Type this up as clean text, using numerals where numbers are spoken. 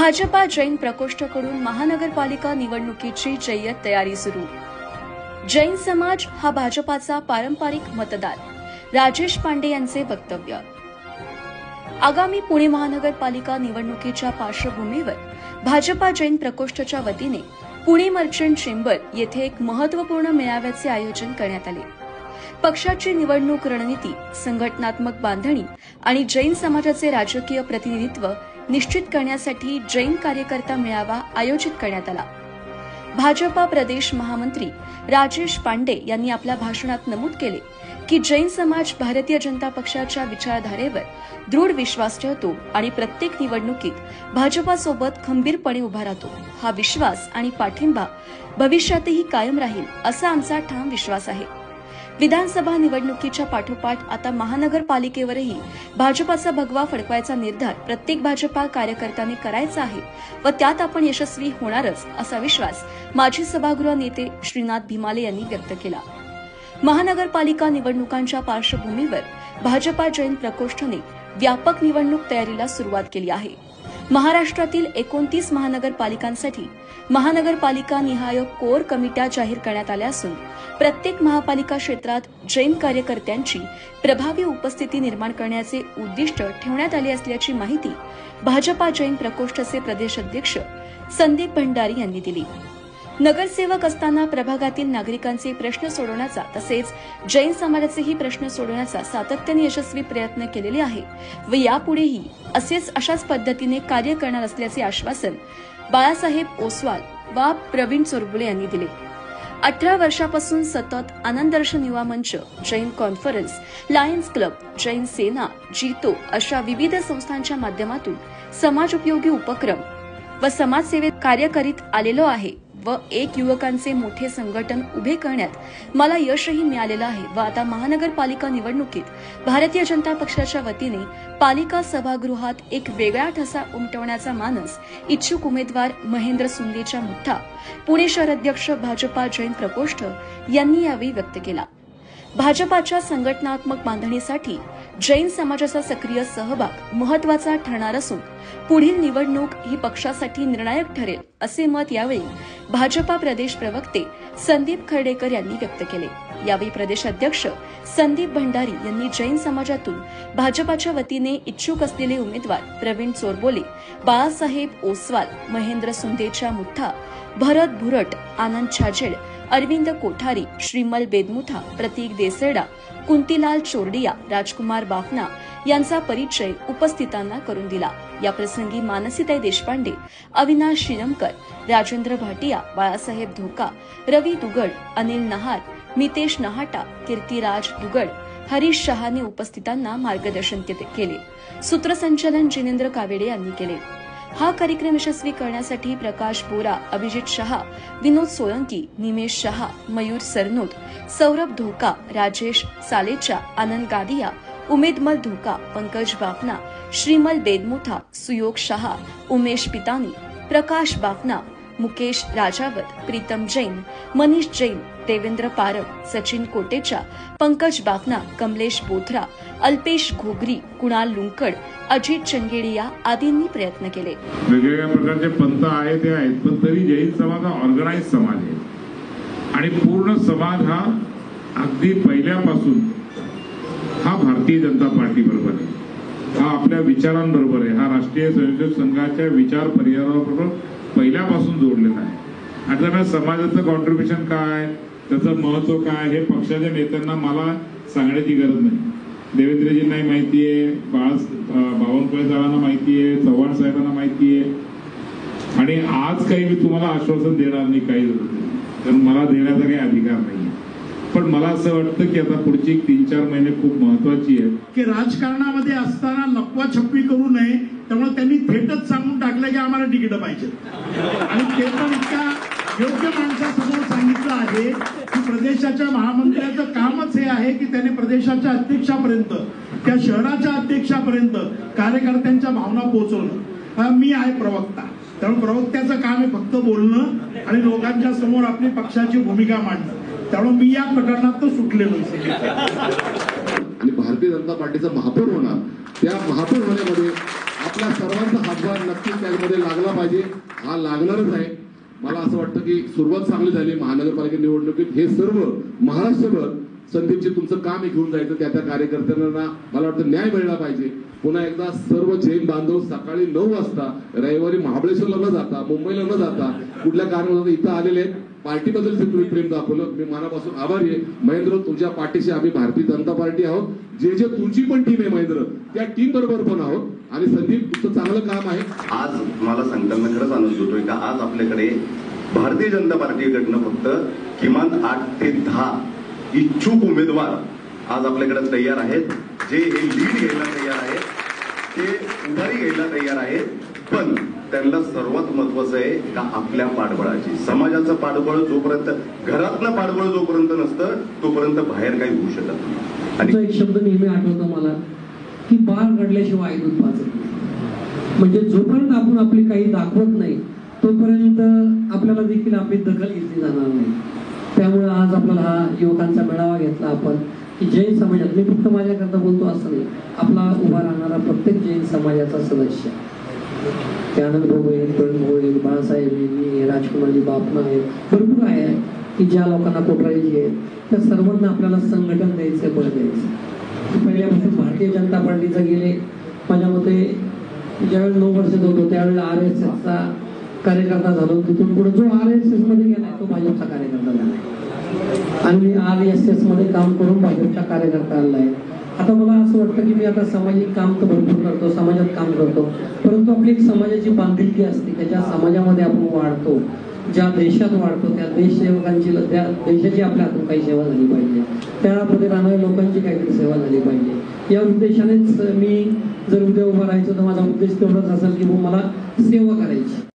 भाजपा जैन प्रकोष्ठाकडून महानगरपालिका निवडणुकीची जय्यत तयारी सुरू। जैन समाज हा भाजपाचा पारंपरिक मतदार, राजेश पांडे यांचे वक्तव्य। आगामी पुणे महानगरपालिका निवडणुकीच्या पार्श्वभूमीवर भाजपा जैन प्रकोष्ठाच्या वतीने पुणे मर्चंट चेंबर येथे एक महत्त्वपूर्ण मेळाव्याचे आयोजन करण्यात आले। पक्षाची निवडणूक रणनीती, संघटनात्मक बांधणी आणि जैन समाजाचे राजकीय प्रतिनिधित्व निश्चित करण्यासाठी जैन कार्यकर्ता मेळावा आयोजित करण्यात आला। भाजपा प्रदेश महामंत्री राजेश पांडे यांनी आपल्या भाषणात नमूद केले की जैन समाज भारतीय जनता पक्षाच्या विचारधारेवर दृढ विश्वास ठेवतो आणि प्रत्येक निवडणुकीत भाजपासोबत खंबीरपणे उभा राहतो। हा विश्वास आणि पाठिंबा भविष्यातही कायम राहील असा आमचा ठाम विश्वास आहे। विधानसभा निवडणुकीच्या पाठोपाठ आता महानगरपालिकेवरही भाजपाचा भगवा फडकवायचा निर्धार प्रत्येक भाजपा कार्यकर्त्याने करायचा आहे व त्यात आपण यशस्वी होणारच असा विश्वास माजी सभागृह नेते श्रीनाथ भीमाले यांनी व्यक्त केला। महानगरपालिका निवडणुकांच्या पार्श्वभूमीवर भाजपा जैन प्रकोष्ठाने व्यापक निवडणूक तयारीला सुरुवात केली आहे। महाराष्ट्रातील 29 महानगरपालिकांसाठी महानगरपालिका निहाय कोर कमिट्या जाहीर करण्यात आल्या असून प्रत्येक महापालिका क्षेत्रात जैन कार्यकर्त्यांची प्रभावी उपस्थिती निर्माण करण्याचे उद्दिष्ट ठेवण्यात आले असल्याची माहिती भाजपा जैन प्रकोष्ठाचे प्रदेशाध्यक्ष संदीप भंडारी यांनी दिली। नगरसेवक असताना प्रभागातील नागरिकांचे प्रश्न सोडवण्याचा तसेच जैन समाजाचेही प्रश्न सोडवण्याचा सातत्याने यशस्वी प्रयत्न केलेले आहे व यापुढेही अशाच पद्धतीने कार्य करणार असल्याचे आश्वासन बाळासाहेब ओसवाल व प्रवीण चोरबुले यांनी दिले। 18 वर्षापासून सतत आनंद Darshan Yuva Manch, Jain Conference, Lions Club, Jain Sena, JITO अशा विविध संस्थांच्या माध्यमातून समाजोपयोगी उपक्रम व समाजसेवेत कार्य करीत आलेलो आहे व एक युवकांचे मोठे संघटन उभे करण्यात मला यशही मिळालेलं आहे व आता महानगरपालिका निवडणुकीत भारतीय जनता पक्षाच्या वतीने पालिका सभागृहात एक वेगळा ठसा उमटवण्याचा मानस इच्छुक उमेदवार महेंद्र सुंदेच्या मुठा, पुणे शहर अध्यक्ष भाजपा जैन प्रकोष्ठ यांनी यावेळी व्यक्त केला। भाजपाच्या संघटनात्मक बांधणीसाठी जैन समाजाचा सक्रिय सहभाग महत्वाचा ठरणार असून पुढील निवडणूक ही पक्षासाठी निर्णायक ठरेल असे मत यावेळी भाजपा प्रदेश प्रवक्ते संदीप खर्डेकर यांनी व्यक्त केले। यावेळी प्रदेशाध्यक्ष संदीप भंडारी यांनी जैन समाजातून भाजपाच्या वतीने इच्छुक असलेले उमेदवार प्रवीण चोरबोले, बाळासाहेब ओसवाल, महेंद्र सुंदेच्या मुठा, भरत भुरट, आनंद छाजेड, अरविंद कोठारी, श्रीमल बेदमुथा, प्रतीक देसरडा, कुंतीलाल चोरडिया, राजकुमार बाफना यांचा परिचय उपस्थितांना करून दिला। या प्रसंगी मानसीताई देशपांडे, अविनाश शिरमकर, राजेंद्र भाटिया, बाळासाहेब धोका, रवी दुगड, अनिल नहार, मितेश नहाटा, कीर्तिराज दुगड, हरीश शहाने उपस्थितांना मार्गदर्शन केले। सूत्रसंचालन जिनेंद्र कावेडे यांनी केले। हा कार्यक्रम यशस्वी करण्यासाठी प्रकाश बोरा, अभिजित शहा, विनोद सोळंकी, निमेश शहा, मयूर सरनोद, सौरभ धोका, राजेश सालेचा, आनंद गादिया, उमेदमल धोका, पंकज बाफना, श्रीमल बेदमुथा, सुयोग शहा, उमेश पितानी, प्रकाश बाफना, मुकेश राजावत, प्रीतम जैन, मनीष जैन, देवेंद्र पारब, सचिन कोटेचा, पंकज बाफना, कमलेश बोथरा, अल्पेश घोगरी, कुणाल लुंकड, अजित चंगेडिया आदींनी प्रयत्न केले। वेगवेगळ्या प्रकारचे पंथ आहेत ते आहेत, पण तरी जैन समाज हा ऑर्गनाइज समाज आहे आणि पूर्ण समाज हा अगदी पहिल्यापासून हा भारतीय जनता पार्टी बरोबर आहे, हा आपल्या विचारांबरोबर आहे, हा राष्ट्रीय स्वयंसेवक संघाच्या विचार परिवाराबरोबर पहिल्यापासून जोडलेला आहे। आता त्या समाजाचं कॉन्ट्रीब्युशन काय, त्याचं महत्व काय हे पक्षाच्या नेत्यांना मला सांगण्याची गरज नाही। देवेंद्रजींनाही माहिती आहे, बावनकुळे साहेबांना माहिती आहे, चव्हाण साहेबांना माहिती आहे आणि आज काही मी तुम्हाला आश्वासन देणार नाही, काही कारण मला देण्याचा काही अधिकार नाही। पण मला असं वाटतं की आता पुढची 3-4 महिने खूप महत्वाची आहेत की राजकारणामध्ये असताना लपवा छप्पी करू नये, त्यामुळे त्यांनी थेटच सांगून टाकलं की आम्हाला तिकीट पाहिजे आणि ते पण इतक्या योग्य माणसासमोर सांगितलं आहे की प्रदेशाच्या महामंत्र्याचं कामच हे आहे की त्याने प्रदेशाच्या अध्यक्षापर्यंत, त्या शहराच्या अध्यक्षापर्यंत कार्यकर्त्यांच्या भावना पोहोचवणं। मी आहे प्रवक्ता, त्यामुळे प्रवक्त्याचं काम आहे फक्त बोलणं आणि लोकांच्या समोर आपली पक्षाची भूमिका मांडणं, त्यामुळे मी या प्रकरणात सुटलेलो आहे। आणि भारतीय जनता पार्टीचा महापौर होणार, त्या महापौर होण्यामध्ये आपल्या सर्वांचा हातभार नक्कीच त्यामध्ये लागला पाहिजे. हा लागणारच आहे. मला असं वाटतं की सुरुवात चांगली झाली महानगरपालिका निवडणुकीत. हे सर्व महाराष्ट्रभर संदीपजी तुमचं काम हे घेऊन जायचं. त्या कार्यकर्त्यांना मला वाटतं न्याय मिळाला पाहिजे. पुन्हा एकदा सर्व जैन बांधव सकाळी 9 वाजता रविवारी महाबळेश्वरला न जाता, मुंबईला न जाता, कुठल्या कारणाला इथं आलेले आहेत. पार्टीबद्दल जे तुम्ही प्रेम दाखवलं मी मनापासून आभारी आहे. महेंद्र, तुमच्या पाठीशी आम्ही भारतीय जनता पार्टी आहोत. जे तुमची पण टीम आहे महेंद्र, त्या टीम बरोबर पण आहोत. आणि संदीप, तुमचं चांगलं काम आहे. आज मला सांगताना खरंच आनंद होतोय का आज आपल्याकडे भारतीय जनता पार्टीकडनं फक्त किमान 8 ते 10 इच्छुक उमेदवार आज आपल्याकडे तयार आहेत. जे हे लीड घ्यायला तयार आहेत, ते उभारी घ्यायला तयार आहेत. पण त्यांना सर्वात महत्वाचं आहे का आपल्या पाठबळाची, समाजाचं पाठबळ जोपर्यंत, घरातलं पाठबळ जोपर्यंत नसतं तोपर्यंत बाहेर काही होऊ शकत नाही. आणि एक शब्द नेहमी आठवतो मला की बाळ घडल्याशिवाय दूध पाजत नाही. म्हणजे जोपर्यंत आपण आपली काही दाखवत नाही तोपर्यंत आपल्याला देखील आपली दखल घेतली जाणार नाही. त्यामुळे आज आपल्याला हा युवकांचा मेळावा घेतला आपण की जैन समाजात, मी फक्त माझ्याकरता बोलतो असं नाही, आपला उभा राहणारा प्रत्येक जैन समाजाचा सदस्य, त्यानंद भाऊ आहेत, प्रवीण भाऊ आहेत, बाळासाहेब यांनी, राजकुमारी बापना आहेत, भरपूर आहे की ज्या लोकांना कोटरायची आहे त्या सर्वांना आपल्याला संघटन द्यायचं, बळ द्यायचं. पहिल्यापासून भारतीय जनता पार्टीचा गेले माझ्या मते ज्यावेळेस 9 वर्ष होतो त्यावेळेला RSSचा कार्यकर्ता झालो. तिथून पुढे जो RSS मध्ये गेलाय तो भाजपचा कार्यकर्ता झाला आणि मी RSS मध्ये काम करून भाजपच्या कार्यकर्ता आलाय. आता मला असं वाटतं की मी आता सामाजिक काम तर भरपूर करतो, समाजात काम करतो, परंतु आपली एक समाजाची बांधिलकी असते की ज्या समाजामध्ये आपण वाढतो, ज्या देशात वाढतो त्या देशसेवकांची, त्या देशाची आपल्या हातून काही सेवा झाली पाहिजे, त्यामध्ये राहणाऱ्या लोकांची काहीतरी सेवा झाली पाहिजे. या उद्देशानेच मी जर उद्या उभा राहायचं तर माझा उद्देश तेवढाच असेल की मला सेवा करायची.